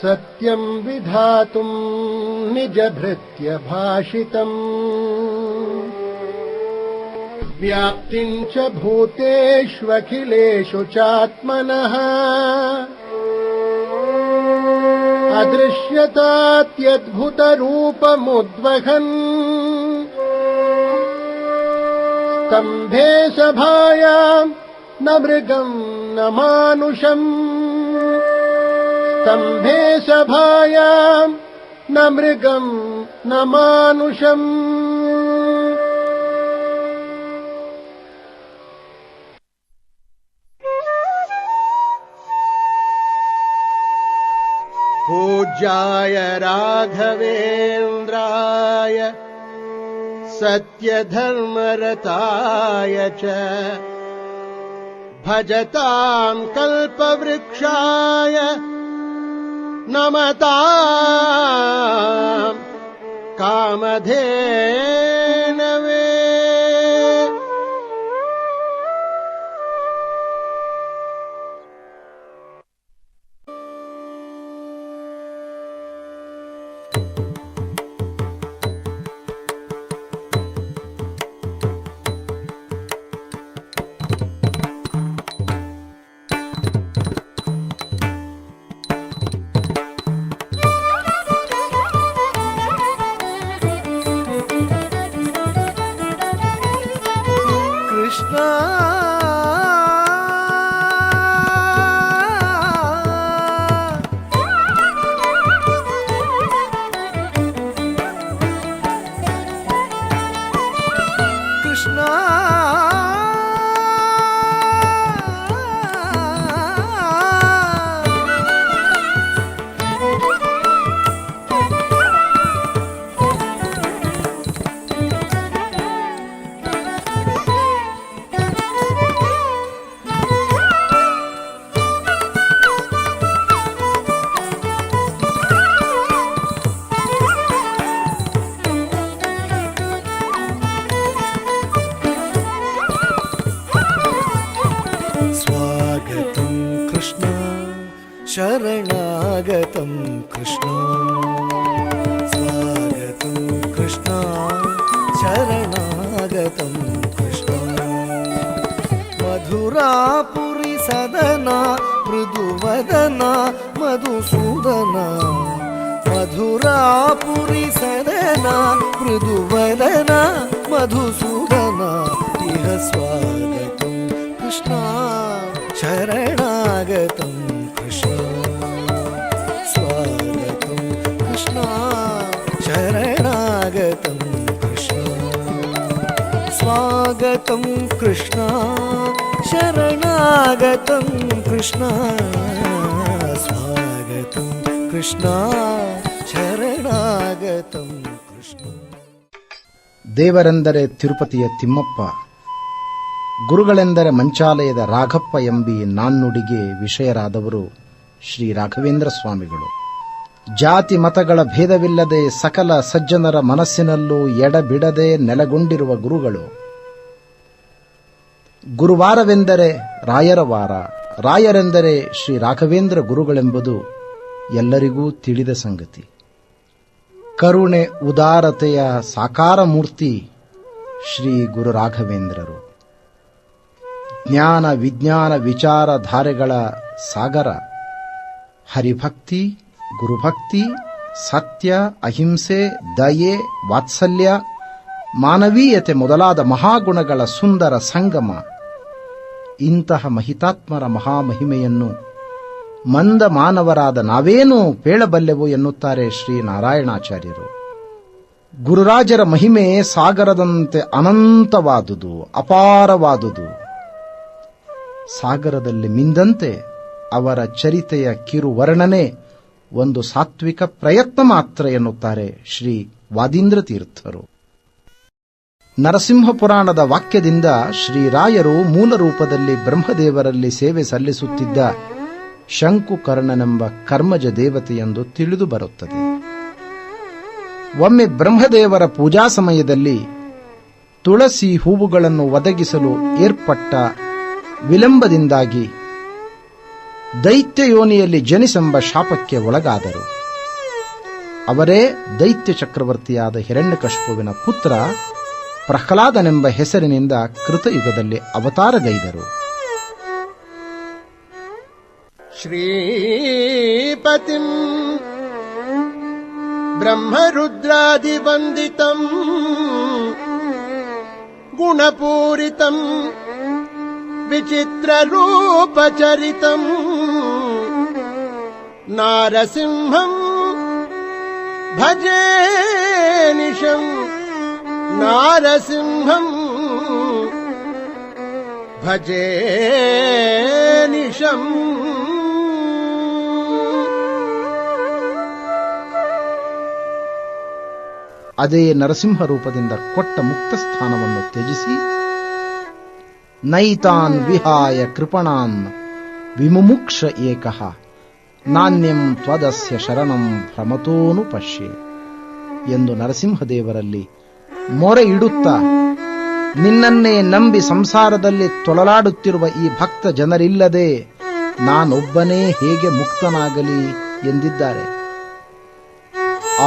सत्यं विधातुं निजभृत्य भाषितम् व्याप्तिं च भूतेष्वखिलेषु चात्मनः अदृश्यतात्यद्भुतरूपमुद्वहन् स्तम्भे सभायां न मृगं न मानुषम् स्तम्भे सभायां न मृगं न मानुषम् पूज्याय राघवेन्द्राय सत्यधर्मरताय च भजतां कल्पवृक्षाय नमतां कामधेनवे। शरणागतं कृष्ण स्वागतं कृष्ण शरणागतं कृष्ण मधुरापुरी सदना मृदुवदना मधुसूदना मधुरापुरी सदना मृदुवदना मधुसूदना इह स्वागतं कृष्ण शरणागतं स्वागतं कृष्ण शरणागतं कृष्ण स्वागतं कृष्ण शरणागतं कृष्ण स्वागतं कृष्ण ಶರಣಾಗತಂ ಕೃಷ್ಣ. ದೇವರೆಂದರೆ ತಿರುಪತಿಯ ತಿಮ್ಮಪ್ಪ, ಗುರುಗಳೆಂದರೆ ಮಂಚಾಲಯದ ರಾಘಪ್ಪ ಎಂಬಿ ನಾಣ್ಣುಡಿಗೆ ವಿಷಯರಾದವರು ಶ್ರೀ ರಾಘವೇಂದ್ರ ಸ್ವಾಮಿಗಳು. ಜಾತಿ ಮತಗಳ ಭೇದವಿಲ್ಲದೆ ಸಕಲ ಸಜ್ಜನರ ಮನಸ್ಸಿನಲ್ಲೂ ಎಡಬಿಡದೆ ನೆಲೆಗೊಂಡಿರುವ ಗುರುಗಳು. ಗುರುವಾರವೆಂದರೆ ರಾಯರ ವಾರ, ರಾಯರೆಂದರೆ ಶ್ರೀ ರಾಘವೇಂದ್ರ ಗುರುಗಳೆಂಬುದು ಎಲ್ಲರಿಗೂ ತಿಳಿದ ಸಂಗತಿ. ಕರುಣೆ ಉದಾರತೆಯ ಸಾಕಾರ ಮೂರ್ತಿ ಶ್ರೀ ಗುರು ರಾಘವೇಂದ್ರರು. ಜ್ಞಾನ ವಿಜ್ಞಾನ ವಿಚಾರಧಾರೆಗಳ ಸಾಗರ. ಹರಿಭಕ್ತಿ, ಗುರುಭಕ್ತಿ, ಸತ್ಯ, ಅಹಿಂಸೆ, ದಯೆ, ವಾತ್ಸಲ್ಯ, ಮಾನವೀಯತೆ ಮೊದಲಾದ ಮಹಾಗುಣಗಳ ಸುಂದರ ಸಂಗಮ. ಇಂತಹ ಮಹಿತಾತ್ಮರ ಮಹಾಮಹಿಮೆಯನ್ನು ಮಂದ ಮಾನವರಾದ ನಾವೇನೂ ಪೇಳಬಲ್ಲೆವು ಎನ್ನುತ್ತಾರೆ ಶ್ರೀ ನಾರಾಯಣಾಚಾರ್ಯರು. ಗುರುರಾಜರ ಮಹಿಮೆ ಸಾಗರದಂತೆ ಅನಂತವಾದುದು, ಅಪಾರವಾದುದು. ಸಾಗರದಲ್ಲಿ ಮಿಂದಂತೆ ಅವರ ಚರಿತೆಯ ಕಿರುವರ್ಣನೆ ಒಂದು ಸಾತ್ವಿಕ ಪ್ರಯತ್ನ ಮಾತ್ರ ಎನ್ನುತ್ತಾರೆ ಶ್ರೀ ವಾದೀಂದ್ರ ತೀರ್ಥರು. ನರಸಿಂಹ ಪುರಾಣದ ವಾಕ್ಯದಿಂದ ಶ್ರೀರಾಯರು ಮೂಲ ರೂಪದಲ್ಲಿ ಬ್ರಹ್ಮದೇವರಲ್ಲಿ ಸೇವೆ ಸಲ್ಲಿಸುತ್ತಿದ್ದ ಶಂಕುಕರ್ಣನೆಂಬ ಕರ್ಮಜ ದೇವತೆಯೆಂದು ತಿಳಿದು ಬರುತ್ತದೆ. ಒಮ್ಮೆ ಬ್ರಹ್ಮದೇವರ ಪೂಜಾ ಸಮಯದಲ್ಲಿ ತುಳಸಿ ಹೂವುಗಳನ್ನು ಒದಗಿಸಲು ಏರ್ಪಟ್ಟ ವಿಳಂಬದಿಂದಾಗಿ ದೈತ್ಯ ಯೋನಿಯಲ್ಲಿ ಜನಿಸೆಂಬ ಶಾಪಕ್ಕೆ ಒಳಗಾದರು. ಅವರೇ ದೈತ್ಯ ಚಕ್ರವರ್ತಿಯಾದ ಹಿರಣ್ಯಕಶಿಪುವಿನ ಪುತ್ರ ಪ್ರಹ್ಲಾದನೆಂಬ ಹೆಸರಿನಿಂದ ಕೃತಯುಗದಲ್ಲಿ ಅವತಾರಗೈದರು. ಶ್ರೀಪತಿಂ ಬ್ರಹ್ಮರುದ್ರಾದಿವಂದಿತಂ ಗುಣಪೂರಿತಂ ವಿಚಿತ್ರರೂಪಚರಿತಂ ನಾರಸಿಂಹಂ ಭಜೇ ನಿಶಂ ನಾರಸಿಂಹಂ ಭಜೇ ನಿಶಂ. ಅದೇ ನರಸಿಂಹ ರೂಪದಿಂದ ಕೊಟ್ಟ ಮುಕ್ತ ಸ್ಥಾನವನ್ನು ತ್ಯಜಿಸಿ ನೈತಾನ್ ವಿಹಾಯ ಕೃಪಣಾನ್ ವಿಮುಮುಕ್ಷ ಏಕಃ ನಾಣ್ಯಂ ತ್ವದಸ್ಯ ಶರಣಂ ಭ್ರಮತೋನು ಪಶ್ಯೆ ಎಂದು ನರಸಿಂಹದೇವರಲ್ಲಿ ಮೊರೆ ಇಡುತ್ತಾ, ನಿನ್ನನ್ನೇ ನಂಬಿ ಸಂಸಾರದಲ್ಲಿ ತೊಳಲಾಡುತ್ತಿರುವ ಈ ಭಕ್ತ ಜನರಿಲ್ಲದೆ ನಾನೊಬ್ಬನೇ ಹೇಗೆ ಮುಕ್ತನಾಗಲಿ ಎಂದಿದ್ದಾರೆ.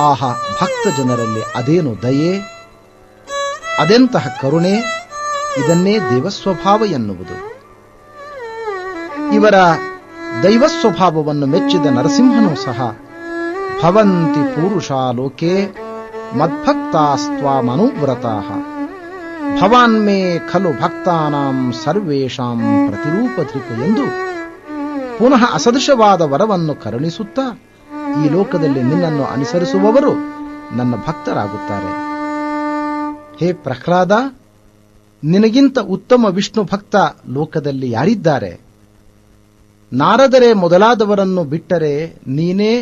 ಆಹಾ, ಭಕ್ತ ಜನರಲ್ಲಿ ಅದೇನು ದಯೆ, ಅದೆಂತಹ ಕರುಣೆ! ಇದನ್ನೇ ದೇವಸ್ವಭಾವ ಎನ್ನುವುದು. ಇವರ ದೈವಸ್ವಭಾವವನ್ನು ಮೆಚ್ಚಿದ ನರಸಿಂಹನೂ ಸಹ ಭವಂತಿ ಪೂರುಷಾ ಲೋಕೆ ಮದ್ಭಕ್ತಾಸ್ತ್ವಾಮನುವ್ರತಾಃ ಭವಾನ್ಮೇ ಖಲು ಭಕ್ತಾನಾಂ ಸರ್ವೇಷಾಂ ಪ್ರತಿರೂಪಧೃಕ್ ಎಂದು ಪುನಃ ಅಸದೃಶವಾದ ವರವನ್ನು ಕರುಣಿಸುತ್ತಾ, ಈ ಲೋಕದಲ್ಲಿ ನಿನ್ನನ್ನು ಅನುಸರಿಸುವವರು ನನ್ನ ಭಕ್ತರಾಗುತ್ತಾರೆ. ಹೇ ಪ್ರಹ್ಲಾದ, ನಿನಗಿಂತ ಉತ್ತಮ ವಿಷ್ಣು ಭಕ್ತ ಲೋಕದಲ್ಲಿ ಯಾರಿದ್ದಾರೆ? ನಾರದರೇ ಮೊದಲಾದವರನ್ನು ಬಿಟ್ಟರೆ ನೀನೇ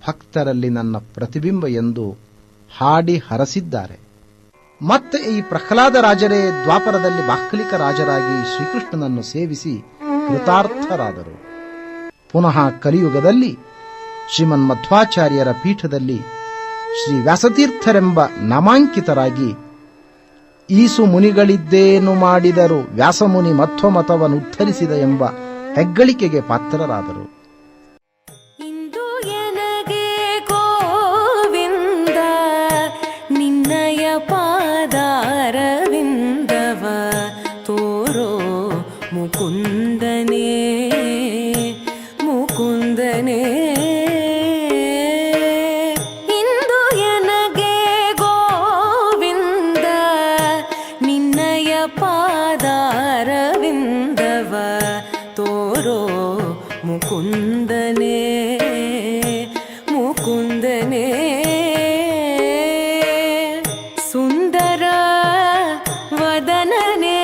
ಭಕ್ತರಲ್ಲಿ ನನ್ನ ಪ್ರತಿಬಿಂಬ ಎಂದು ಹಾಡಿ ಹರಸಿದ್ದಾರೆ. ಮತ್ತೆ ಈ ಪ್ರಹ್ಲಾದ ರಾಜರೇ ದ್ವಾಪರದಲ್ಲಿ ಬಾಹ್ಲಿಕ ರಾಜರಾಗಿ ಶ್ರೀಕೃಷ್ಣನನ್ನು ಸೇವಿಸಿ ಕೃತಾರ್ಥರಾದರು. ಪುನಃ ಕಲಿಯುಗದಲ್ಲಿ ಶ್ರೀಮನ್ ಮಧ್ವಾಚಾರ್ಯರ ಪೀಠದಲ್ಲಿ ಶ್ರೀ ವ್ಯಾಸತೀರ್ಥರೆಂಬ ನಾಮಾಂಕಿತರಾಗಿ ಈಸು ಮುನಿಗಳಿದ್ದೇನು ಮಾಡಿದರು ವ್ಯಾಸಮುನಿ ಮಧ್ವಮತವನ್ನುದ್ಧರಿಸಿದ ಎಂಬ ಹೆಗ್ಗಳಿಕೆಗೆ ಪಾತ್ರರಾದರು. ಇಂದು ಎನಗೆ ಗೋವಿಂದ ನಿನ್ನಯ ಪಾದಾರವಿಂದವ ತೋರೋ ಮುಕುಂದನೇ ಮುಕುಂದನೇ. ಇಂದು ಎನಗೆ ಗೋವಿಂದ ನಿನ್ನಯ ಪಾದಾರವಿಂದವ ತೋರೋ ಮುಕುಂದನೇ ಮುಕುಂದನೇ. ಸುಂದರ ವದನನೇ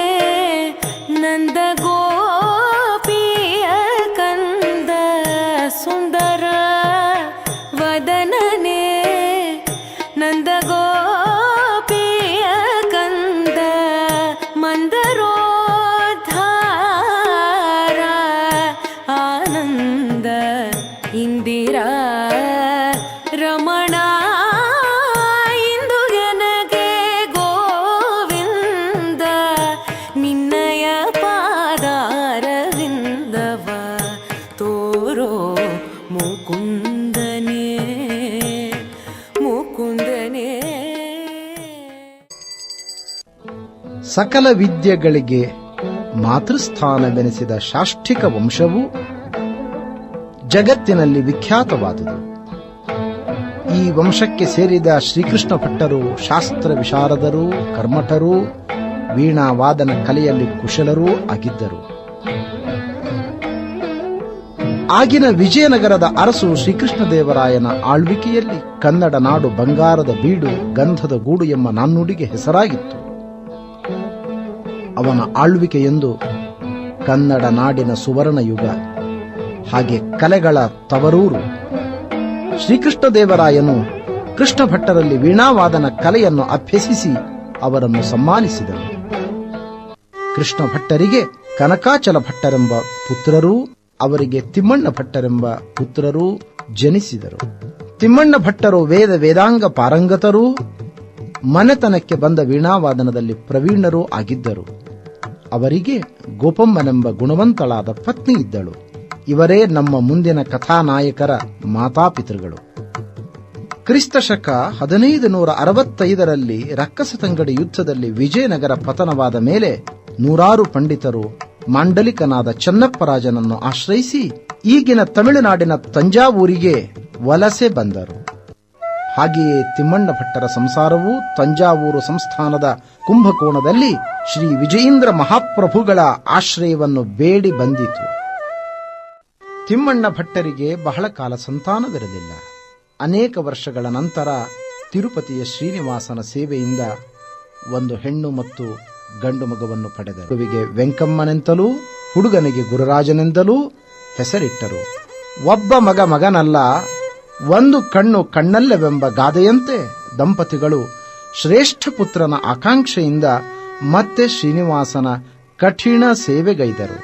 ನಂದ ಗೋಪಿಯ ಕಂದ. ಸುಂದರ ವದನನೇ ನಂದ ಗೋಪಿಯ ಕಂದ. ಮಂದರೋದ್ಧಾರ ಆನಂದ ಇಂದಿರಾ ರಮಣ. ಇಂದು ಎನಗೆ ಗೋವಿಂದ ನಿನ್ನಯ ಪಾದಾರವಿಂದವ ತೋರೋ ಮುಕುಂದನೇ ಮುಕುಂದನೇ. ಸಕಲ ವಿದ್ಯೆಗಳಿಗೆ ಮಾತೃಸ್ಥಾನವೆನಿಸಿದ ಶಾಷ್ಟಿಕ ವಂಶವು ಜಗತ್ತಿನಲ್ಲಿ ವಿಖ್ಯಾತವಾದುದು. ಈ ವಂಶಕ್ಕೆ ಸೇರಿದ ಶ್ರೀಕೃಷ್ಣ ಭಟ್ಟರು ಶಾಸ್ತ್ರ ವಿಶಾರದರು, ಕರ್ಮಠರು, ವೀಣಾ ವಾದನ ಕಲೆಯಲ್ಲಿ ಕುಶಲರೂ ಆಗಿದ್ದರು. ಆಗಿನ ವಿಜಯನಗರದ ಅರಸು ಶ್ರೀಕೃಷ್ಣದೇವರಾಯನ ಆಳ್ವಿಕೆಯಲ್ಲಿ ಕನ್ನಡ ನಾಡು ಬಂಗಾರದ ಬೀಡು, ಗಂಧದ ಗೂಡು ಎಂಬ ನಾಣ್ಣುಡಿಗೆ ಹೆಸರಾಗಿತ್ತು. ಅವನ ಆಳ್ವಿಕೆಯೆಂದು ಕನ್ನಡ ನಾಡಿನ ಸುವರ್ಣ ಯುಗ, ಹಾಗೆ ಕಲೆಗಳ ತವರೂರು. ಶ್ರೀಕೃಷ್ಣದೇವರಾಯನು ಕೃಷ್ಣ ಭಟ್ಟರಲ್ಲಿ ವೀಣಾವಾದನ ಕಲೆಯನ್ನು ಅಭ್ಯಸಿಸಿ ಅವರನ್ನು ಸನ್ಮಾನಿಸಿದನು. ಕೃಷ್ಣ ಭಟ್ಟರಿಗೆ ಕನಕಾಚಲ ಭಟ್ಟರೆಂಬ ಪುತ್ರರೂ, ಅವರಿಗೆ ತಿಮ್ಮಣ್ಣ ಭಟ್ಟರೆಂಬ ಪುತ್ರರೂ ಜನಿಸಿದರು. ತಿಮ್ಮಣ್ಣ ಭಟ್ಟರು ವೇದ ವೇದಾಂಗ ಪಾರಂಗತರೂ, ಮನೆತನಕ್ಕೆ ಬಂದ ವೀಣಾವಾದನದಲ್ಲಿ ಪ್ರವೀಣರೂ ಆಗಿದ್ದರು. ಅವರಿಗೆ ಗೋಪಮ್ಮನೆಂಬ ಗುಣವಂತಳಾದ ಪತ್ನಿ ಇದ್ದಳು. ಇವರೇ ನಮ್ಮ ಮುಂದಿನ ಕಥಾನಾಯಕರ ಮಾತಾಪಿತೃಗಳು. ಕ್ರಿಸ್ತಶಕ 1565ರಲ್ಲಿ ರಕ್ಕಸತಂಗಡಿ ಯುದ್ಧದಲ್ಲಿ ವಿಜಯನಗರ ಪತನವಾದ ಮೇಲೆ ನೂರಾರು ಪಂಡಿತರು ಮಾಂಡಲಿಕನಾದ ಚೆನ್ನಪ್ಪರಾಜನನ್ನು ಆಶ್ರಯಿಸಿ ಈಗಿನ ತಮಿಳುನಾಡಿನ ತಂಜಾವೂರಿಗೆ ವಲಸೆ ಬಂದರು. ಹಾಗೆಯೇ ತಿಮ್ಮಣ್ಣ ಭಟ್ಟರ ಸಂಸಾರವೂ ತಂಜಾವೂರು ಸಂಸ್ಥಾನದ ಕುಂಭಕೋಣದಲ್ಲಿ ಶ್ರೀ ವಿಜಯೇಂದ್ರ ಮಹಾಪ್ರಭುಗಳ ಆಶ್ರಯವನ್ನು ಬೇಡಿ ಬಂದಿತು. ತಿಮ್ಮಣ್ಣ ಭಟ್ಟರಿಗೆ ಬಹಳ ಕಾಲ ಸಂತಾನವಿರಲಿಲ್ಲ. ಅನೇಕ ವರ್ಷಗಳ ನಂತರ ತಿರುಪತಿಯ ಶ್ರೀನಿವಾಸನ ಸೇವೆಯಿಂದ ಒಂದು ಹೆಣ್ಣು ಮತ್ತು ಗಂಡು ಮಗುವನ್ನು ಪಡೆದರು. ಮಗುವಿಗೆ ವೆಂಕಮ್ಮನೆಂತಲೂ ಹುಡುಗನಿಗೆ ಗುರುರಾಜನೆಂದಲೂ ಹೆಸರಿಟ್ಟರು. ಒಬ್ಬ ಮಗನಲ್ಲ, ಒಂದು ಕಣ್ಣು ಕಣ್ಣಲ್ಲವೆಂಬ ಗಾದೆಯಂತೆ ದಂಪತಿಗಳು ಶ್ರೇಷ್ಠ ಪುತ್ರನ ಆಕಾಂಕ್ಷೆಯಿಂದ ಮತ್ತೆ ಶ್ರೀನಿವಾಸನ ಕಠಿಣ ಸೇವೆಗೈದರು.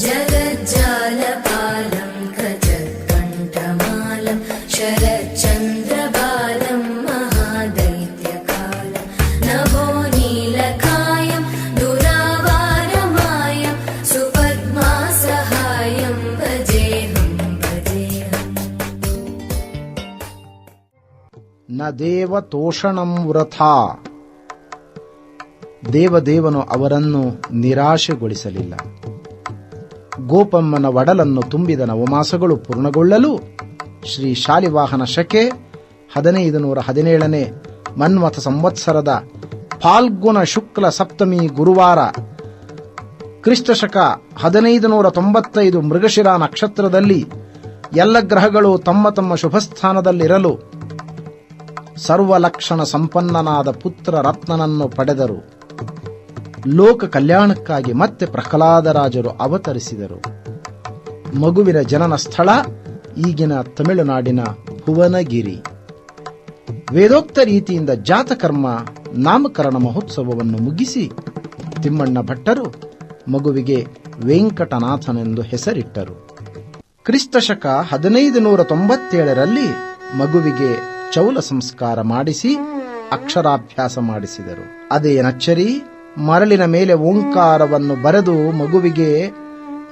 जगज्जालपालं खचत्कण्ठमालं शरच्चन्द्रबालं महादैत्यकालं नभोनीलकायं दुरावारमायं सुपद्मासहायं भजेऽहं भजेऽहम्. ನ ದೇವ ತೋಷಣಂ ವೃಥಾ. ದೇವದೇವನು ಅವರನ್ನು ನಿರಾಶೆಗೊಳಿಸಲಿಲ್ಲ. ಗೋಪಮ್ಮನ ಒಡಲನ್ನು ತುಂಬಿದ ನವಮಾಸಗಳು ಪೂರ್ಣಗೊಳ್ಳಲು ಶ್ರೀ ಶಾಲಿವಾಹನ ಶಕೆ 1517ನೇ ಮನ್ಮಥ ಸಂವತ್ಸರದ ಫಾಲ್ಗುಣ ಶುಕ್ಲ ಸಪ್ತಮಿ ಗುರುವಾರ ಕ್ರಿಸ್ತಶಕ 1595 ಮೃಗಶಿರ ನಕ್ಷತ್ರದಲ್ಲಿ ಎಲ್ಲ ಗ್ರಹಗಳು ತಮ್ಮ ತಮ್ಮ ಶುಭಸ್ಥಾನದಲ್ಲಿರಲು ಸರ್ವಲಕ್ಷಣ ಸಂಪನ್ನನಾದ ಪುತ್ರ ರತ್ನನನ್ನು ಪಡೆದರು. ಲೋಕ ಕಲ್ಯಾಣಕ್ಕಾಗಿ ಮತ್ತೆ ಪ್ರಹ್ಲಾದರಾಜರು ಅವತರಿಸಿದರು. ಮಗುವಿನ ಜನನ ಸ್ಥಳ ಈಗಿನ ತಮಿಳುನಾಡಿನ ಭುವನಗಿರಿ. ವೇದೋಕ್ತ ರೀತಿಯಿಂದ ಜಾತಕರ್ಮ ನಾಮಕರಣ ಮಹೋತ್ಸವವನ್ನು ಮುಗಿಸಿ ತಿಮ್ಮಣ್ಣ ಭಟ್ಟರು ಮಗುವಿಗೆ ವೆಂಕಟನಾಥನೆಂದು ಹೆಸರಿಟ್ಟರು. ಕ್ರಿಸ್ತಶಕ 1597ರಲ್ಲಿ ಮಗುವಿಗೆ ಚೌಲ ಸಂಸ್ಕಾರ ಮಾಡಿಸಿ ಅಕ್ಷರಾಭ್ಯಾಸ ಮಾಡಿಸಿದರು. ಅದೇ ನಚ್ಚರಿ ಮರಳಿನ ಮೇಲೆ ಓಂಕಾರವನ್ನು ಬರೆದು ಮಗುವಿಗೆ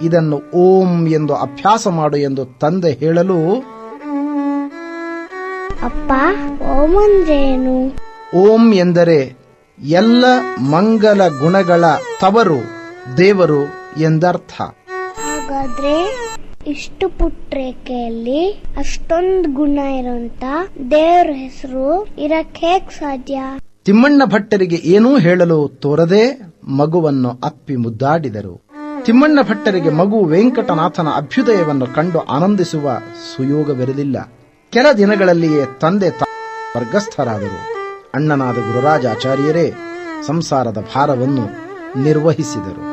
ಇದನ್ನು ಓಂ ಎಂದು ಅಭ್ಯಾಸ ಮಾಡು ಎಂದು ತಂದೆ ಹೇಳಲು, ಅಪ್ಪ ಓಂ ಅಂದ್ರೇನು? ಓಂ ಎಂದರೆ ಎಲ್ಲ ಮಂಗಲ ಗುಣಗಳ ತವರು ದೇವರು ಎಂದರ್ಥ. ಹಾಗಾದ್ರೆ ಇಷ್ಟು ಪುಟ್ರೇಕೆಯಲ್ಲಿ ಅಷ್ಟೊಂದು ಗುಣ ಇರೋಂತ ದೇವರ ಹೆಸರು ಇರಕ್ಕೆ ಹೇಗ್ ಸಾಧ್ಯ? ತಿಮ್ಮಣ್ಣ ಭಟ್ಟರಿಗೆ ಏನೂ ಹೇಳಲು ತೋರದೆ ಮಗುವನ್ನು ಅಪ್ಪಿ ಮುದ್ದಾಡಿದರು. ತಿಮ್ಮಣ್ಣ ಭಟ್ಟರಿಗೆ ಮಗು ವೆಂಕಟನಾಥನ ಅಭ್ಯುದಯವನ್ನು ಕಂಡು ಆನಂದಿಸುವ ಸುಯೋಗವಿರಲಿಲ್ಲ. ಕೆಲ ದಿನಗಳಲ್ಲಿಯೇ ತಂದೆ ವರ್ಗಸ್ಥರಾದರು. ಅಣ್ಣನಾದ ಗುರುರಾಜಾಚಾರ್ಯರೇ ಸಂಸಾರದ ಭಾರವನ್ನು ನಿರ್ವಹಿಸಿದರು.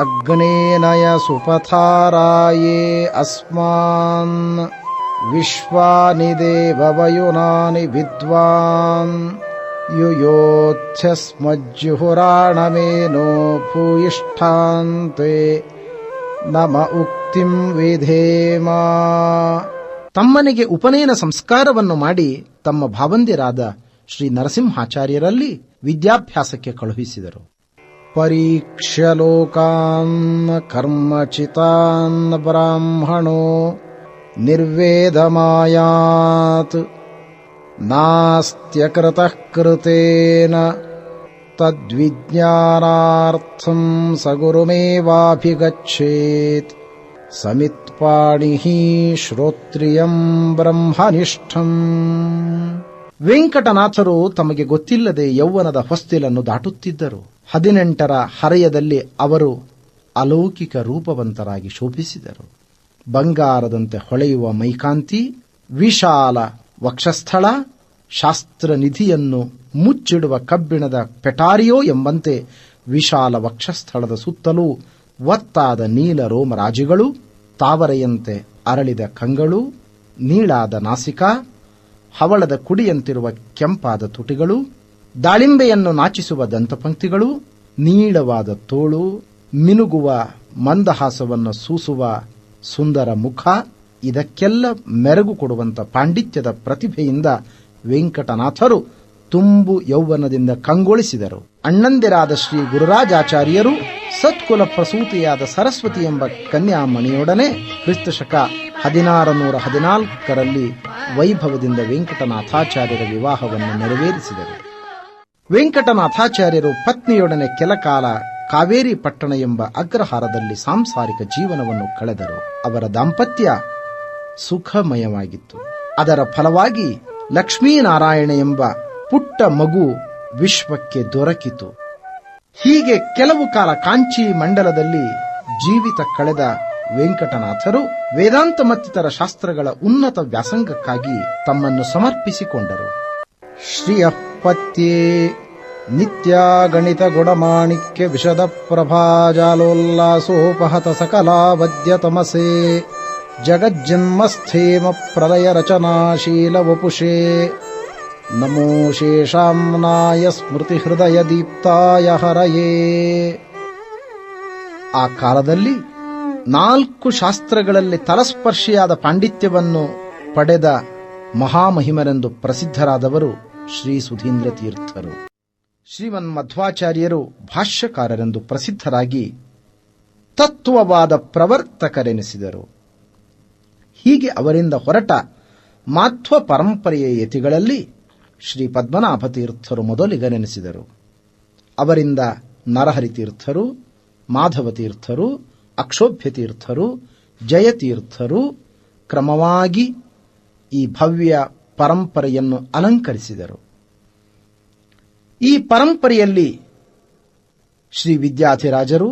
ಅಗ್ನೇನಯ ಸುಪಥಾರಾಯೇ ಅಸ್ಮಾನ್ ವಿಶ್ವಾನಿ ದೇವವಯುನಾನಿ ವಿದ್ವಾನ್ ಯುಯೋಚ್ಛಸ್ಮಜ್ಜುಹುರಾಣಮೇನೋ ಭೂಯಿಷ್ಠಾಂತೆ ನಮ ಉಕ್ತಿಂ ವಿಧೇಮ. ತಮ್ಮನಿಗೆ ಉಪನಯನ ಸಂಸ್ಕಾರವನ್ನು ಮಾಡಿ ತಮ್ಮ ಭಾವಂದಿರಾದ ಶ್ರೀ ನರಸಿಂಹಾಚಾರ್ಯರಲ್ಲಿ ವಿದ್ಯಾಭ್ಯಾಸಕ್ಕೆ ಕಳುಹಿಸಿದರು. ಪರೀಕ್ಷ್ಯ ಲೋಕಾನ್ ಕರ್ಮಚಿತಾನ್ ಬ್ರಾಹ್ಮಣೋ ನಿರ್ವೇದಮಾಯಾತ್ ನಾಸ್ತ್ಯಕೃತಃ ಕೃತೇನ ತದ್ವಿಜ್ಞಾನಾರ್ಥಂ ಸಗುರುಮೇವಾಭಿಗಚ್ಚೇತ್ ಸಮಿತ್ಪಾಣಿಃ ಶ್ರೋತ್ರಿಯಂ ಬ್ರಹ್ಮನಿಷ್ಠಂ. ವೆಂಕಟನಾಥರು ತಮಗೆ ಗೊತ್ತಿಲ್ಲದೆ ಯೌವನದ ಹೊಸ್ತಿಲನ್ನು ದಾಟುತ್ತಿದ್ದರು. 18ರ ಹರೆಯದಲ್ಲಿ ಅವರು ಅಲೌಕಿಕ ರೂಪವಂತರಾಗಿ ಶೋಭಿಸಿದರು. ಬಂಗಾರದಂತೆ ಹೊಳೆಯುವ ಮೈಕಾಂತಿ, ವಿಶಾಲ ವಕ್ಷಸ್ಥಳ, ಶಾಸ್ತ್ರ ನಿಧಿಯನ್ನು ಮುಚ್ಚಿಡುವ ಕಬ್ಬಿಣದ ಪೆಟಾರಿಯೋ ಎಂಬಂತೆ ವಿಶಾಲ ವಕ್ಷಸ್ಥಳದ ಸುತ್ತಲೂ ಒತ್ತಾದ ನೀಲ ರೋಮರಾಜಿಗಳು, ತಾವರೆಯಂತೆ ಅರಳಿದ ಕಂಗಳು, ನೀಳಾದ ನಾಸಿಕ, ಹವಳದ ಕುಡಿಯಂತಿರುವ ಕೆಂಪಾದ ತುಟಿಗಳು, ದಾಳಿಂಬೆಯನ್ನು ನಾಚಿಸುವ ದಂತಪಂಕ್ತಿಗಳು, ನೀಳವಾದ ತೋಳು, ಮಿನುಗುವ ಮಂದಹಾಸವನ್ನು ಸೂಸುವ ಸುಂದರ ಮುಖ, ಇದಕ್ಕೆಲ್ಲ ಮೆರುಗು ಕೊಡುವಂತ ಪಾಂಡಿತ್ಯದ ಪ್ರತಿಭೆಯಿಂದ ವೆಂಕಟನಾಥರು ತುಂಬು ಯೌವನದಿಂದ ಕಂಗೊಳಿಸಿದರು. ಅಣ್ಣಂದಿರಾದ ಶ್ರೀ ಗುರುರಾಜಾಚಾರ್ಯರು ಸತ್ಕುಲ ಪ್ರಸೂತಿಯಾದ ಸರಸ್ವತಿ ಎಂಬ ಕನ್ಯಾಮಣಿಯೊಡನೆ ಕ್ರಿಸ್ತಶಕ 1614ರಲ್ಲಿ ವೈಭವದಿಂದ ವೆಂಕಟನಾಥಾಚಾರ್ಯರ ವಿವಾಹವನ್ನು ನೆರವೇರಿಸಿದರು. ವೆಂಕಟನಾಥಾಚಾರ್ಯರು ಪತ್ನಿಯೊಡನೆ ಕೆಲಕಾಲ ಕಾವೇರಿ ಪಟ್ಟಣ ಎಂಬ ಅಗ್ರಹಾರದಲ್ಲಿ ಸಾಂಸಾರಿಕ ಜೀವನವನ್ನು ಕಳೆದರು. ಅವರ ದಾಂಪತ್ಯ ಸುಖಮಯವಾಗಿತ್ತು. ಅದರ ಫಲವಾಗಿ ಲಕ್ಷ್ಮೀನಾರಾಯಣ ಎಂಬ ಪುಟ್ಟ ಮಗು ವಿಶ್ವಕ್ಕೆ ದೊರಕಿತು. ಹೀಗೆ ಕೆಲವು ಕಾಲ ಕಾಂಚಿ ಮಂಡಲದಲ್ಲಿ ಜೀವಿತ ಕಳೆದ ವೆಂಕಟನಾಥರು ವೇದಾಂತ ಮತ್ತಿತರ ಶಾಸ್ತ್ರಗಳ ಉನ್ನತ ವ್ಯಾಸಂಗಕ್ಕಾಗಿ ತಮ್ಮನ್ನು ಸಮರ್ಪಿಸಿಕೊಂಡರು. ಶ್ರೀಯಪತ್ಯೇ ನಿತ್ಯಾಗಣಿತ ಗುಣಮಾಣಿಕ್ಯ ವಿಶದ ಪ್ರಭಾಜಾಲೋಲ್ಲಾಸೋಪಹತ ಸಕಲಾವದ್ಯ ತಮಸೇ ಜಗಜ್ಜನ್ಮಸ್ಥೇಮ ಪ್ರಲಯ ರಚನಾಶೀಲ ವಪುಷೇ ನಮೋ ಶೇಷಾಂನಾಯ ಸ್ಮೃತಿ ಹೃದಯ ದೀಪ್ತಾಯ ಹರಯೇ. ಆ ಕಾಲದಲ್ಲಿ 4 ಶಾಸ್ತ್ರಗಳಲ್ಲಿ ತಲಸ್ಪರ್ಶಿಯಾದ ಪಾಂಡಿತ್ಯವನ್ನು ಪಡೆದ ಮಹಾಮಹಿಮರೆಂದು ಪ್ರಸಿದ್ಧರಾದವರು ಶ್ರೀ ಸುಧೀಂದ್ರ ತೀರ್ಥರು. ಶ್ರೀಮನ್ಮಧ್ವಾಚಾರ್ಯರು ಭಾಷ್ಯಕಾರರೆಂದು ಪ್ರಸಿದ್ಧರಾಗಿ ತತ್ವವಾದ ಪ್ರವರ್ತಕರೆನಿಸಿದರು. ಹೀಗೆ ಅವರಿಂದ ಹೊರಟ ಮಾಧ್ವ ಪರಂಪರೆಯ ಯತಿಗಳಲ್ಲಿ ಶ್ರೀ ಪದ್ಮನಾಭ ತೀರ್ಥರು ಮೊದಲಿಗರೆನಿಸಿದರು. ಅವರಿಂದ ನರಹರಿ ತೀರ್ಥರು, ಮಾಧವ ತೀರ್ಥರು, ಅಕ್ಷೋಭ್ಯ ತೀರ್ಥರು, ಜಯತೀರ್ಥರು ಕ್ರಮವಾಗಿ ಈ ಭವ್ಯ ಪರಂಪರೆಯನ್ನು ಅಲಂಕರಿಸಿದರು. ಈ ಪರಂಪರೆಯಲ್ಲಿ ಶ್ರೀ ವಿದ್ಯಾಧಿರಾಜರು,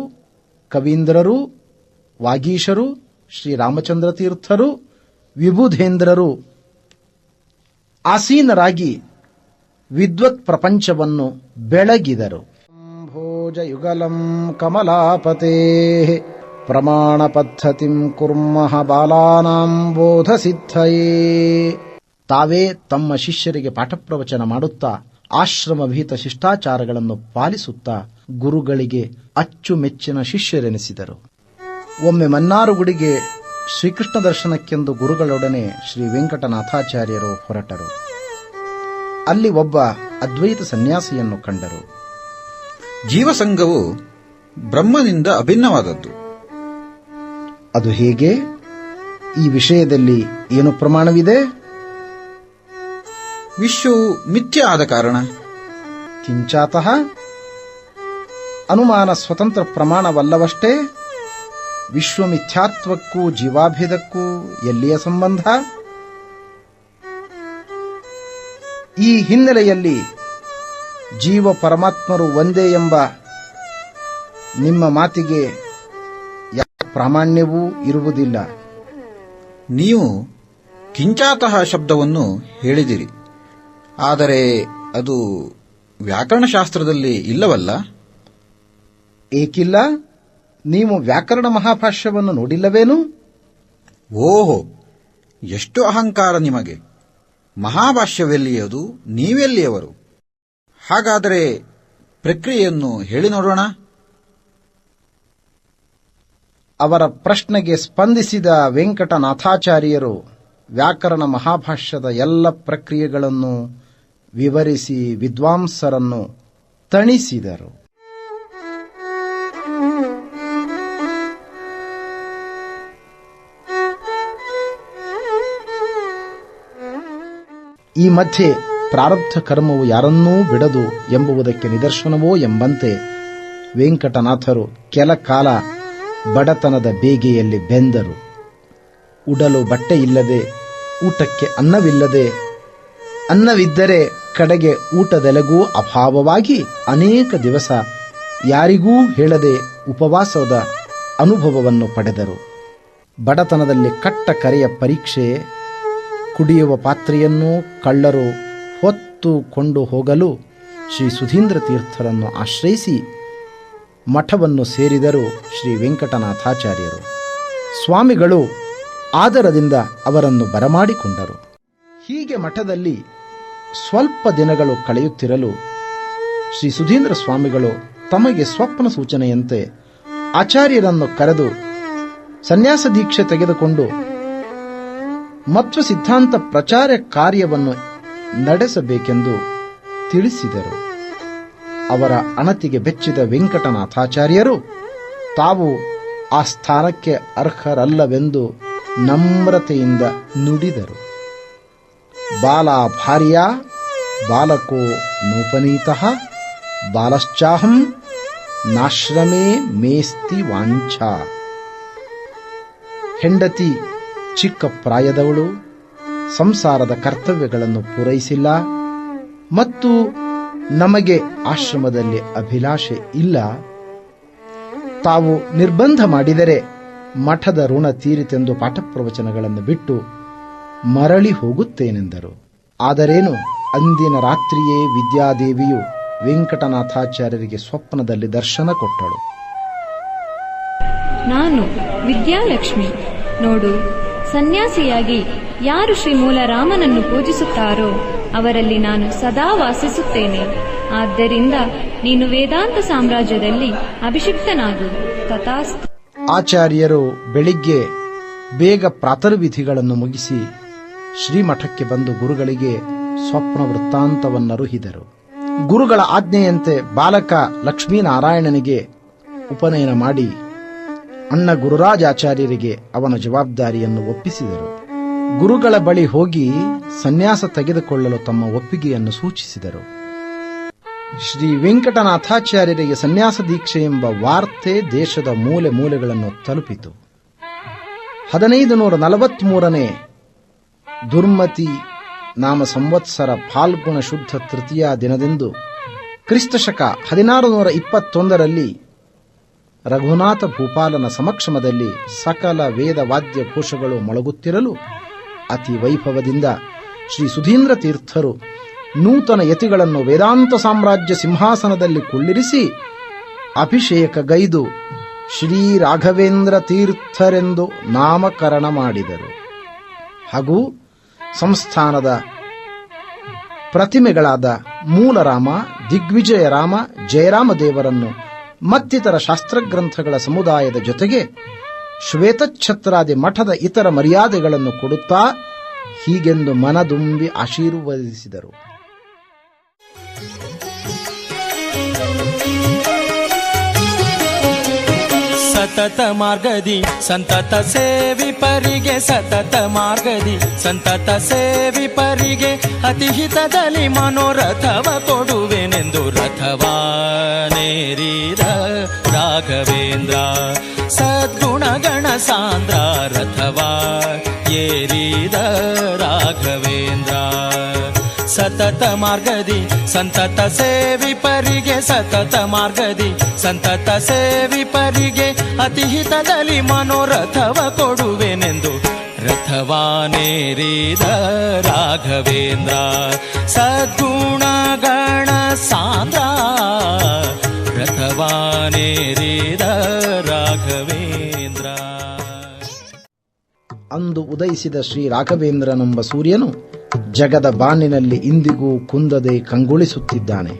ಕವೀಂದ್ರರು, ವಾಗೀಶರು, ಶ್ರೀರಾಮಚಂದ್ರ ತೀರ್ಥರು, ವಿಬುಧೇಂದ್ರರು ಆಸೀನರಾಗಿ ವಿದ್ವತ್ ಪ್ರಪಂಚವನ್ನು ಬೆಳಗಿದರು. ಭೋಜಯುಗಲಂ ಕಮಲಾಪತೆ ಪ್ರಮಾಣ ಪದ್ಧತಿಂ ಕುರ್ಮಃ ಬಾಲಾನಾಂ ಬೋಧ ಸಿದ್ಧಯೇ. ತಾವೇ ತಮ್ಮ ಶಿಷ್ಯರಿಗೆ ಪಾಠಪ್ರವಚನ ಮಾಡುತ್ತಾ ಆಶ್ರಮಭೀತ ಶಿಷ್ಟಾಚಾರಗಳನ್ನು ಪಾಲಿಸುತ್ತಾ ಗುರುಗಳಿಗೆ ಅಚ್ಚುಮೆಚ್ಚಿನ ಶಿಷ್ಯರೆನಿಸಿದರು. ಒಮ್ಮೆ ಮನ್ನಾರುಗುಡಿಗೆ ಶ್ರೀಕೃಷ್ಣ ದರ್ಶನಕ್ಕೆಂದು ಗುರುಗಳೊಡನೆ ಶ್ರೀ ವೆಂಕಟನಾಥಾಚಾರ್ಯರು ಹೊರಟರು. ಅಲ್ಲಿ ಒಬ್ಬ ಅದ್ವೈತ ಸನ್ಯಾಸಿಯನ್ನು ಕಂಡರು. ಜೀವಸಂಘವು ಬ್ರಹ್ಮನಿಂದ ಅಭಿನ್ನವಾದದ್ದು. ಅದು ಹೇಗೆ? ಈ ವಿಷಯದಲ್ಲಿ ಏನು ಪ್ರಮಾಣವಿದೆ? ವಿಶ್ವವು ಮಿಥ್ಯ ಆದ ಕಾರಣ. ಕಿಂಚಾತಃ ಅನುಮಾನ ಸ್ವತಂತ್ರ ಪ್ರಮಾಣವಲ್ಲವಷ್ಟೇ. ವಿಶ್ವಮಿಥ್ಯಾತ್ವಕ್ಕೂ ಜೀವಾಭೇದಕ್ಕೂ ಎಲ್ಲಿಯ ಸಂಬಂಧ? ಈ ಹಿನ್ನೆಲೆಯಲ್ಲಿ ಜೀವ ಪರಮಾತ್ಮರು ಒಂದೇ ಎಂಬ ನಿಮ್ಮ ಮಾತಿಗೆ ಯಾವ ಪ್ರಾಮಾಣ್ಯವೂ ಇರುವುದಿಲ್ಲ. ನೀವು ಕಿಂಚಾತಃ ಶಬ್ದವನ್ನು ಹೇಳಿದಿರಿ, ಆದರೆ ಅದು ವ್ಯಾಕರಣಶಾಸ್ತ್ರದಲ್ಲಿ ಇಲ್ಲವಲ್ಲ? ಏಕಿಲ್ಲ? ನೀವು ವ್ಯಾಕರಣ ಮಹಾಭಾಷ್ಯವನ್ನು ನೋಡಿಲ್ಲವೇನು? ಓಹೋ, ಎಷ್ಟು ಅಹಂಕಾರ ನಿಮಗೆ! ಮಹಾಭಾಷ್ಯವೆಲ್ಲಿಯದು, ನೀವೆಲ್ಲಿಯವರು? ಹಾಗಾದರೆ ಪ್ರಕ್ರಿಯೆಯನ್ನು ಹೇಳಿ ನೋಡೋಣ. ಅವರ ಪ್ರಶ್ನೆಗೆ ಸ್ಪಂದಿಸಿದ ವೆಂಕಟನಾಥಾಚಾರ್ಯರು ವ್ಯಾಕರಣ ಮಹಾಭಾಷ್ಯದ ಎಲ್ಲ ಪ್ರಕ್ರಿಯೆಗಳನ್ನು ವಿವರಿಸಿ ವಿದ್ವಾಂಸರನ್ನು ತಣಿಸಿದರು. ಈ ಮಧ್ಯೆ ಪ್ರಾರಬ್ಧ ಕರ್ಮವು ಯಾರನ್ನೂ ಬಿಡದು ಎಂಬುದಕ್ಕೆ ನಿದರ್ಶನವೋ ಎಂಬಂತೆ ವೆಂಕಟನಾಥರು ಕೆಲ ಕಾಲ ಬಡತನದ ಬೇಗೆಯಲ್ಲಿ ಬೆಂದರು. ಉಡಲು ಬಟ್ಟೆ ಇಲ್ಲದೆ, ಊಟಕ್ಕೆ ಅನ್ನವಿಲ್ಲದೆ, ಅನ್ನವಿದ್ದರೆ ಕಡೆಗೆ ಊಟದೆಲೆಗೂ ಅಭಾವವಾಗಿ ಅನೇಕ ದಿವಸ ಯಾರಿಗೂ ಹೇಳದೆ ಉಪವಾಸದ ಅನುಭವವನ್ನು ಪಡೆದರು. ಬಡತನದಲ್ಲಿ ಕಟ್ಟ ಕರೆಯ ಪರೀಕ್ಷೆ, ಕುಡಿಯುವ ಪಾತ್ರೆಯನ್ನು ಕಳ್ಳರು ಹೊತ್ತುಕೊಂಡು ಹೋಗಲು ಶ್ರೀ ಸುಧೀಂದ್ರ ತೀರ್ಥರನ್ನು ಆಶ್ರಯಿಸಿ ಮಠವನ್ನು ಸೇರಿದರು ಶ್ರೀ ವೆಂಕಟನಾಥಾಚಾರ್ಯರು. ಸ್ವಾಮಿಗಳು ಆದರದಿಂದ ಅವರನ್ನು ಬರಮಾಡಿಕೊಂಡರು. ಹೀಗೆ ಮಠದಲ್ಲಿ ಸ್ವಲ್ಪ ದಿನಗಳು ಕಳೆಯುತ್ತಿರಲು ಶ್ರೀ ಸುಧೀಂದ್ರ ಸ್ವಾಮಿಗಳು ತಮಗೆ ಸ್ವಪ್ನ ಸೂಚನೆಯಂತೆ ಆಚಾರ್ಯರನ್ನು ಕರೆದು ಸನ್ಯಾಸ ದೀಕ್ಷೆ ತೆಗೆದುಕೊಂಡು ಮತ್ವ ಸಿದ್ಧಾಂತ ಪ್ರಚಾರ ಕಾರ್ಯವನ್ನು ನಡೆಸಬೇಕೆಂದು ತಿಳಿಸಿದರು. ಅವರ ಅಣತಿಗೆ ಬೆಚ್ಚಿದ ವೆಂಕಟನಾಥಾಚಾರ್ಯರು ತಾವು ಆ ಸ್ಥಾನಕ್ಕೆ ಅರ್ಹರಲ್ಲವೆಂದು ನಮ್ರತೆಯಿಂದ ನುಡಿದರು. ಬಾಲಾ ಭಾರ್ಯ ಬಾಲಕೋ ನೋಪನೀತಃ ಬಾಲಶ್ಚಾಹಂ ನಾಶ್ರಮೇ ಮೇಸ್ತಿ ವಾಂಛಾ. ಹೆಂಡತಿ ಚಿಕ್ಕ ಪ್ರಾಯದವಳು, ಸಂಸಾರದ ಕರ್ತವ್ಯಗಳನ್ನು ಪೂರೈಸಿಲ್ಲ ಮತ್ತು ನಮಗೆ ಆಶ್ರಮದಲ್ಲಿ ಅಭಿಲಾಷೆ ಇಲ್ಲ. ತಾವು ನಿರ್ಬಂಧ ಮಾಡಿದರೆ ಮಠದ ಋಣ ತೀರಿತೆಂದು ಪಾಠಪ್ರವಚನಗಳನ್ನು ಬಿಟ್ಟು ಮರಳಿ ಹೋಗುತ್ತೇನೆಂದರು. ಆದರೇನು, ಅಂದಿನ ರಾತ್ರಿಯೇ ವಿದ್ಯಾದೇವಿಯು ವೆಂಕಟನಾಥಾಚಾರ್ಯರಿಗೆ ಸ್ವಪ್ನದಲ್ಲಿ ದರ್ಶನ ಕೊಟ್ಟಳು. ನಾನು ವಿದ್ಯಾಲಕ್ಷ್ಮಿ. ನೋಡು, ಸನ್ಯಾಸಿಯಾಗಿ ಯಾರು ಶ್ರೀಮೂಲ ರಾಮನನ್ನು ಪೂಜಿಸುತ್ತಾರೋ ಅವರಲ್ಲಿ ನಾನು ಸದಾ ವಾಸಿಸುತ್ತೇನೆ. ಆದ್ದರಿಂದ ನೀನು ವೇದಾಂತ ಸಾಮ್ರಾಜ್ಯದಲ್ಲಿ ಅಭಿಷಿಕ್ತನಾಗು. ತಥಾಸ್ತು. ಆಚಾರ್ಯರು ಬೆಳಿಗ್ಗೆ ಬೇಗ ಪ್ರಾತರ್ವಿಧಿಗಳನ್ನು ಮುಗಿಸಿ ಶ್ರೀಮಠಕ್ಕೆ ಬಂದು ಗುರುಗಳಿಗೆ ಸ್ವಪ್ನ ವೃತ್ತಾಂತವನ್ನರುಹಿದರು. ಗುರುಗಳ ಆಜ್ಞೆಯಂತೆ ಬಾಲಕ ಲಕ್ಷ್ಮೀನಾರಾಯಣನಿಗೆ ಉಪನಯನ ಮಾಡಿ ಅಣ್ಣ ಗುರುರಾಜಾಚಾರ್ಯರಿಗೆ ಅವನ ಜವಾಬ್ದಾರಿಯನ್ನು ಒಪ್ಪಿಸಿದರು. ಗುರುಗಳ ಬಳಿ ಹೋಗಿ ಸನ್ಯಾಸ ತೆಗೆದುಕೊಳ್ಳಲು ತಮ್ಮ ಒಪ್ಪಿಗೆಯನ್ನು ಸೂಚಿಸಿದರು. ಶ್ರೀ ವೆಂಕಟನಾಥಾಚಾರ್ಯರಿಗೆ ಸನ್ಯಾಸ ದೀಕ್ಷೆ ಎಂಬ ವಾರ್ತೆ ದೇಶದ ಮೂಲೆ ಮೂಲೆಗಳನ್ನು ತಲುಪಿತು. 1543ನೇ ದುರ್ಮತಿ ನಾಮ ಸಂವತ್ಸರ ಫಾಲ್ಗುಣ ಶುದ್ಧ ತೃತೀಯ ದಿನದಂದು ಕ್ರಿಸ್ತಶಕ 1621ರಲ್ಲಿ ರಘುನಾಥ ಭೂಪಾಲನ ಸಮಕ್ಷಮದಲ್ಲಿ ಸಕಲ ವೇದ ವಾದ್ಯ ಘೋಷಗಳು ಮೊಳಗುತ್ತಿರಲು ಅತಿ ವೈಭವದಿಂದ ಶ್ರೀ ಸುಧೀಂದ್ರ ತೀರ್ಥರು ನೂತನ ಯತಿಗಳನ್ನು ವೇದಾಂತ ಸಾಮ್ರಾಜ್ಯ ಸಿಂಹಾಸನದಲ್ಲಿ ಕುಳ್ಳಿರಿಸಿ ಅಭಿಷೇಕಗೈದು ಶ್ರೀ ರಾಘವೇಂದ್ರ ತೀರ್ಥರೆಂದು ನಾಮಕರಣ ಮಾಡಿದರು. ಹಾಗೂ ಸಂಸ್ಥಾನದ ಪ್ರತಿಮೆಗಳಾದ ಮೂಲರಾಮ, ದಿಗ್ವಿಜಯರಾಮ, ಜಯರಾಮ ದೇವರನ್ನು ಮತ್ತಿತರ ಶಾಸ್ತ್ರಗ್ರಂಥಗಳ ಸಮುದಾಯದ ಜೊತೆಗೆ ಶ್ವೇತಛತ್ರಾದಿ ಮಠದ ಇತರ ಮರ್ಯಾದೆಗಳನ್ನು ಕೊಡುತ್ತಾ ಹೀಗೆಂದು ಮನದುಂಬಿ ಆಶೀರ್ವದಿಸಿದರು. ಸತತ ಮಾರ್ಗದಿ ಸಂತತ ಸೇವಿಪರಿಗೆ, ಸತತ ಮಾರ್ಗದಿ ಸಂತತ ಸೇವಿಪರಿಗೆ ಅತಿಹಿತದಲ್ಲಿ ಮನೋರಥವ ಕೊಡುವೆನೆಂದು ರಥವಾನೇರಿದ ರಾಘವೇಂದ್ರ ಸದ್ಗುಣಗಣ ಸಾಂದ್ರ ರಥವಾ ಏರಿದ ರಾಘವೇಂದ್ರ. ಸತತ ಮಾರ್ಗದಿ ಸಂತತ ಸೇವಿಪರಿಗೆ, ಸತತ ಮಾರ್ಗದಿ ಸಂತತ ಸೇವಿಪರಿಗೆ ಅತಿಹಿತದಲ್ಲಿ ಮನೋರಥವ ಕೊಡುವೆನೆಂದು ರಥವಾನೇರಿದ ರಾಘವೇಂದ್ರ ಸದ್ಗುಣಗಣ ಸಾಂದ್ರ ರಥವಾನೇರಿದ ರಾಘವೇಂದ್ರ. ಅಂದು ಉದಯಿಸಿದ ಶ್ರೀ ರಾಘವೇಂದ್ರನೆಂಬ ಸೂರ್ಯನು ಜಗದ ಬಾನಿನಲ್ಲಿ ಇಂದಿಗೂ ಕುಂದದೆ ಕಂಗೊಳಿಸುತ್ತಿದ್ದಾನೆ.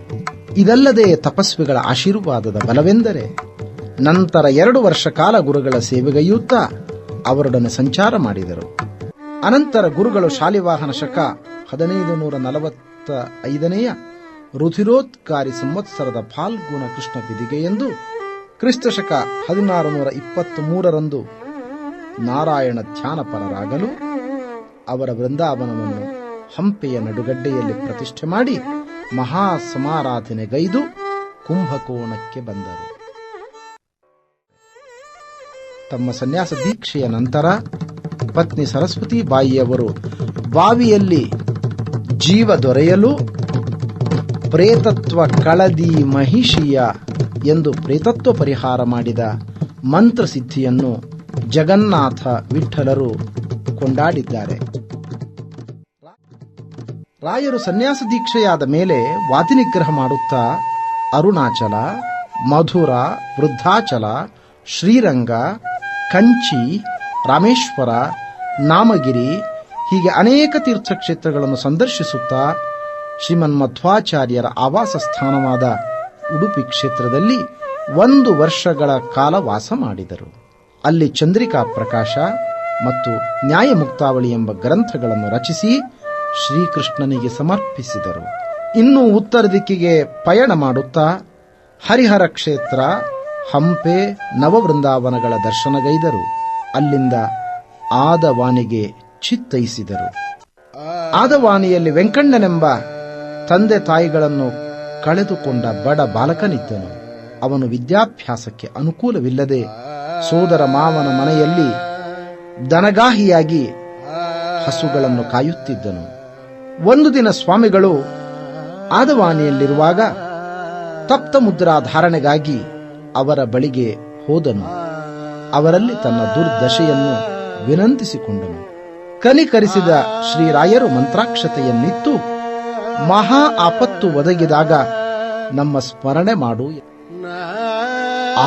ಇದಲ್ಲದೆ ತಪಸ್ವಿಗಳ ಆಶೀರ್ವಾದದ ಬಲವೆಂದರೆ ನಂತರ 2 ವರ್ಷ ಕಾಲ ಗುರುಗಳ ಸೇವೆಗೈಯುತ್ತಾ ಅವರೊಡನೆ ಸಂಚಾರ ಮಾಡಿದರು. ಅನಂತರ ಗುರುಗಳು ಶಾಲಿವಾಹನ ಶಕ 1545ನೇಯ ರುಧಿರೋದ್ಗಾರಿ ಸಂವತ್ಸರದ ಫಾಲ್ಗುಣ ಕೃಷ್ಣ ಬಿದಿಗೆಯೆಂದು ಕ್ರಿಸ್ತಶಕ 1623ರಂದು ನಾರಾಯಣ ಧ್ಯಾನಪರರಾಗಲು ಅವರ ವೃಂದಾವನವನ್ನು ಹಂಪೆಯ ನಡುಗಡ್ಡೆಯಲ್ಲಿ ಪ್ರತಿಷ್ಠೆ ಮಾಡಿ ಮಹಾ ಸಮಾರಾಧನೆಗೈದು ಕುಂಭಕೋಣಕ್ಕೆ ಬಂದರು. ತಮ್ಮ ಸನ್ಯಾಸ ದೀಕ್ಷೆಯ ನಂತರ ಪತ್ನಿ ಸರಸ್ವತಿ ಬಾಯಿಯವರು ಬಾವಿಯಲ್ಲಿ ಜೀವ ದೊರೆಯಲು ಪ್ರೇತತ್ವ ಕಳದಿ ಮಹಿಷಿಯ ಎಂದು ಪ್ರೇತತ್ವ ಪರಿಹಾರ ಮಾಡಿದ ಮಂತ್ರಸಿದ್ಧಿಯನ್ನು ಜಗನ್ನಾಥ ವಿಠಲರು ಕೊಂಡಾಡಿದ್ದಾರೆ. ರಾಯರು ಸನ್ಯಾಸ ದೀಕ್ಷೆಯಾದ ಮೇಲೆ ವಾದಿನಿಗ್ರಹ ಮಾಡುತ್ತಾ ಅರುಣಾಚಲ, ಮಧುರ, ವೃದ್ಧಾಚಲ, ಶ್ರೀರಂಗ, ಕಂಚಿ, ರಾಮೇಶ್ವರ, ನಾಮಗಿರಿ ಹೀಗೆ ಅನೇಕ ತೀರ್ಥಕ್ಷೇತ್ರಗಳನ್ನು ಸಂದರ್ಶಿಸುತ್ತಾ ಶ್ರೀಮನ್ಮಧ್ವಾಚಾರ್ಯರ ಆವಾಸ ಸ್ಥಾನವಾದ ಉಡುಪಿ ಕ್ಷೇತ್ರದಲ್ಲಿ 1 ವರ್ಷಗಳ ಕಾಲ ವಾಸ ಮಾಡಿದರು. ಅಲ್ಲಿ ಚಂದ್ರಿಕಾ ಪ್ರಕಾಶ ಮತ್ತು ನ್ಯಾಯಮುಕ್ತಾವಳಿ ಎಂಬ ಗ್ರಂಥಗಳನ್ನು ರಚಿಸಿ ಶ್ರೀಕೃಷ್ಣನಿಗೆ ಸಮರ್ಪಿಸಿದರು. ಇನ್ನು ಉತ್ತರ ದಿಕ್ಕಿಗೆ ಪಯಣ ಮಾಡುತ್ತಾ ಹರಿಹರ ಕ್ಷೇತ್ರ, ಹಂಪೆ, ನವವೃಂದಾವನಗಳ ದರ್ಶನಗೈದರು. ಅಲ್ಲಿಂದ ಆದವಾನಿಗೆ ಚಿತ್ತೈಸಿದರು. ಆದವಾನಿಯಲ್ಲಿ ವೆಂಕಣ್ಣನೆಂಬ ತಂದೆ ತಾಯಿಗಳನ್ನು ಕಳೆದುಕೊಂಡ ಬಡ ಬಾಲಕನಿದ್ದನು. ಅವನು ವಿದ್ಯಾಭ್ಯಾಸಕ್ಕೆ ಅನುಕೂಲವಿಲ್ಲದೆ ಸೋದರ ಮಾವನ ಮನೆಯಲ್ಲಿ ದನಗಾಹಿಯಾಗಿ ಹಸುಗಳನ್ನು ಕಾಯುತ್ತಿದ್ದನು. ಒಂದು ದಿನ ಸ್ವಾಮಿಗಳು ಆದವಾನಿಯಲ್ಲಿರುವಾಗ ತಪ್ತ ಮುದ್ರಾ ಧಾರಣೆಗಾಗಿ ಅವರ ಬಳಿಗೆ ಹೋದನು. ಅವರಲ್ಲಿ ತನ್ನ ದುರ್ದಶೆಯನ್ನು ವಿನಂತಿಸಿಕೊಂಡನು. ಕನಿಕರಿಸಿದ ಶ್ರೀರಾಯರು ಮಂತ್ರಾಕ್ಷತೆಯನ್ನಿತ್ತು, ಮಹಾ ಆಪತ್ತು ಒದಗಿದಾಗ ನಮ್ಮ ಸ್ಮರಣೆ ಮಾಡು.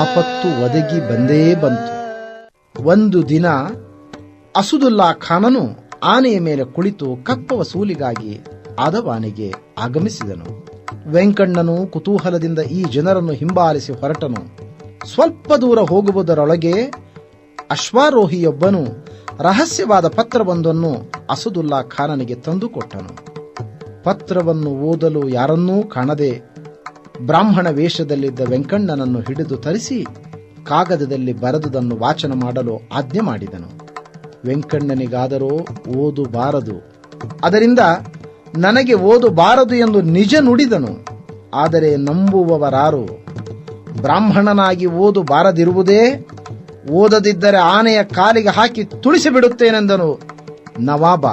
ಆಪತ್ತು ಒದಗಿ ಬಂದೇ ಬಂತು. ಒಂದು ದಿನ ಅಸುದುಲ್ಲಾ ಖಾನನು ಆನೆಯ ಮೇಲೆ ಕುಳಿತು ಕಪ್ಪ ವಸೂಲಿಗಾಗಿ ಆದವಾನಿಗೆ ಆಗಮಿಸಿದನು. ವೆಂಕಣ್ಣನು ಕುತೂಹಲದಿಂದ ಈ ಜನರನ್ನು ಹಿಂಬಾಲಿಸಿ ಹೊರಟನು. ಸ್ವಲ್ಪ ದೂರ ಹೋಗುವುದರೊಳಗೆ ಅಶ್ವಾರೋಹಿಯೊಬ್ಬನು ರಹಸ್ಯವಾದ ಪತ್ರವೊಂದನ್ನು ಅಸದುಲ್ಲಾ ಖಾನನಿಗೆ ತಂದುಕೊಟ್ಟನು. ಪತ್ರವನ್ನು ಓದಲು ಯಾರನ್ನೂ ಕಾಣದೆ ಬ್ರಾಹ್ಮಣ ವೇಷದಲ್ಲಿದ್ದ ವೆಂಕಣ್ಣನನ್ನು ಹಿಡಿದು ತರಿಸಿ ಕಾಗದದಲ್ಲಿ ಬರೆದುದನ್ನು ವಾಚನ ಮಾಡಲು ಆಜ್ಞೆ ಮಾಡಿದನು. ವೆಂಕಣ್ಣನಿಗಾದರೋ ಓದು ಬಾರದು. ಅದರಿಂದ ನನಗೆ ಓದು ಬಾರದು ಎಂದು ನಿಜ ನುಡಿದನು. ಆದರೆ ನಂಬುವವರಾರು? ಬ್ರಾಹ್ಮಣನಾಗಿ ಓದು ಬಾರದಿರುವುದೇ, ಓದದಿದ್ದರೆ ಆನೆಯ ಕಾಲಿಗೆ ಹಾಕಿ ತುಳಿಸಿಬಿಡುತ್ತೇನೆಂದನು ನವಾಬ.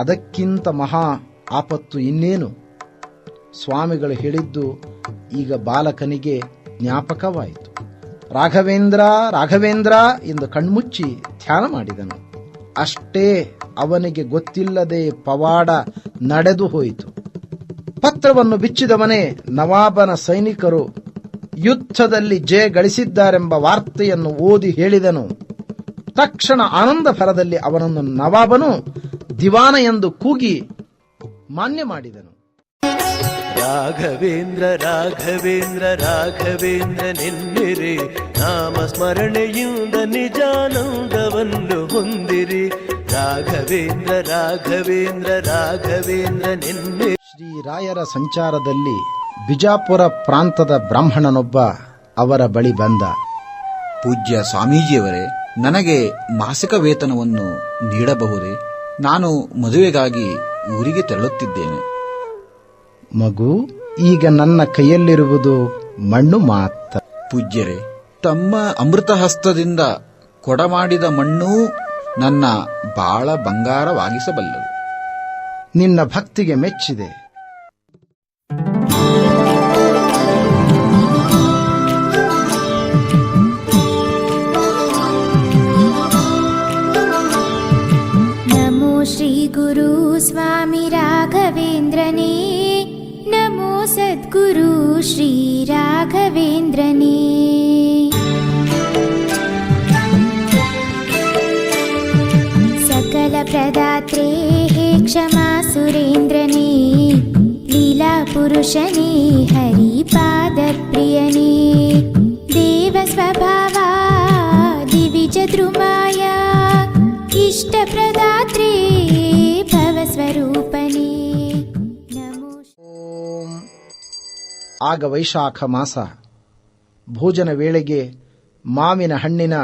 ಅದಕ್ಕಿಂತ ಮಹಾ ಆಪತ್ತು ಇನ್ನೇನು? ಸ್ವಾಮಿಗಳು ಹೇಳಿದ್ದು ಈಗ ಬಾಲಕನಿಗೆ ಜ್ಞಾಪಕವಾಯಿತು. ರಾಘವೇಂದ್ರ ರಾಘವೇಂದ್ರ ಎಂದು ಕಣ್ಮುಚ್ಚಿ ಧ್ಯಾನ ಮಾಡಿದನು. ಅಷ್ಟೇ ಅವನಿಗೆ ಗೊತ್ತಿಲ್ಲದೆ ಪವಾಡ ನಡೆದು ಹೋಯಿತು. ಪತ್ರವನ್ನು ಬಿಚ್ಚಿದವನೇ ನವಾಬನ ಸೈನಿಕರು ಯುದ್ಧದಲ್ಲಿ ಜಯ ಗಳಿಸಿದ್ದಾರೆಂಬ ವಾರ್ತೆಯನ್ನು ಓದಿ ಹೇಳಿದನು. ತಕ್ಷಣ ಆನಂದ ಭರದಲ್ಲಿ ಅವನನ್ನು ನವಾಬನು ದಿವಾನ ಎಂದು ಕೂಗಿ ಮಾನ್ಯ ಮಾಡಿದನು. ರಾಘವೇಂದ್ರ ರಾಘವೇಂದ್ರ ರಾಘವೇಂದ್ರ ನೆನ್ನಿರಿ, ನಾಮ ಸ್ಮರಣೆಯಿಂದ ನಿಜಾನಂದವನ್ನು ಹೊಂದಿರಿ. ರಾಘವೇಂದ್ರ ರಾಘವೇಂದ್ರ ರಾಘವೇಂದ್ರ ನೆನ್ನಿರಿ. ಶ್ರೀರಾಯರ ಸಂಚಾರದಲ್ಲಿ ಬಿಜಾಪುರ ಪ್ರಾಂತದ ಬ್ರಾಹ್ಮಣನೊಬ್ಬ ಅವರ ಬಳಿ ಬಂದ. ಪೂಜ್ಯ ಸ್ವಾಮೀಜಿಯವರೇ, ನನಗೆ ಮಾಸಿಕ ವೇತನವನ್ನು ನೀಡಬಹುದೇ? ನಾನು ಮದುವೆಗಾಗಿ ಊರಿಗೆ ತೆರಳುತ್ತಿದ್ದೇನೆ. ಮಗು, ಈಗ ನನ್ನ ಕೈಯಲ್ಲಿರುವುದು ಮಣ್ಣು ಮಾತ್ರ. ಪೂಜ್ಯರೇ, ತಮ್ಮ ಅಮೃತ ಹಸ್ತದಿಂದ ಕೊಡಮಾಡಿದ ಮಣ್ಣೂ ನನ್ನ ಬಾಳ ಬಂಗಾರವಾಗಿಸಬಲ್ಲದು. ನಿನ್ನ ಭಕ್ತಿಗೆ ಮೆಚ್ಚಿದೆ. ನಮೋ ಶ್ರೀ ಗುರು ಸ್ವಾಮಿ ರಾಘವೇಂದ್ರನೇ, ನಮೋ ಸದ್ಗುರು ಶ್ರೀ ರಾಘವೇಂದ್ರನೇ. सकल प्रदात्रे हे क्षमा सुरेन्द्रने, लीला पुरुषने हरिपादप्रियने, देव स्वभावा दिविज द्रुमाया, इष्ट प्रदात्रे भवस्वरूपने. ಆಗ ವೈಶಾಖ ಮಾಸ. ಭೋಜನ ವೇಳೆಗೆ ಮಾವಿನ ಹಣ್ಣಿನ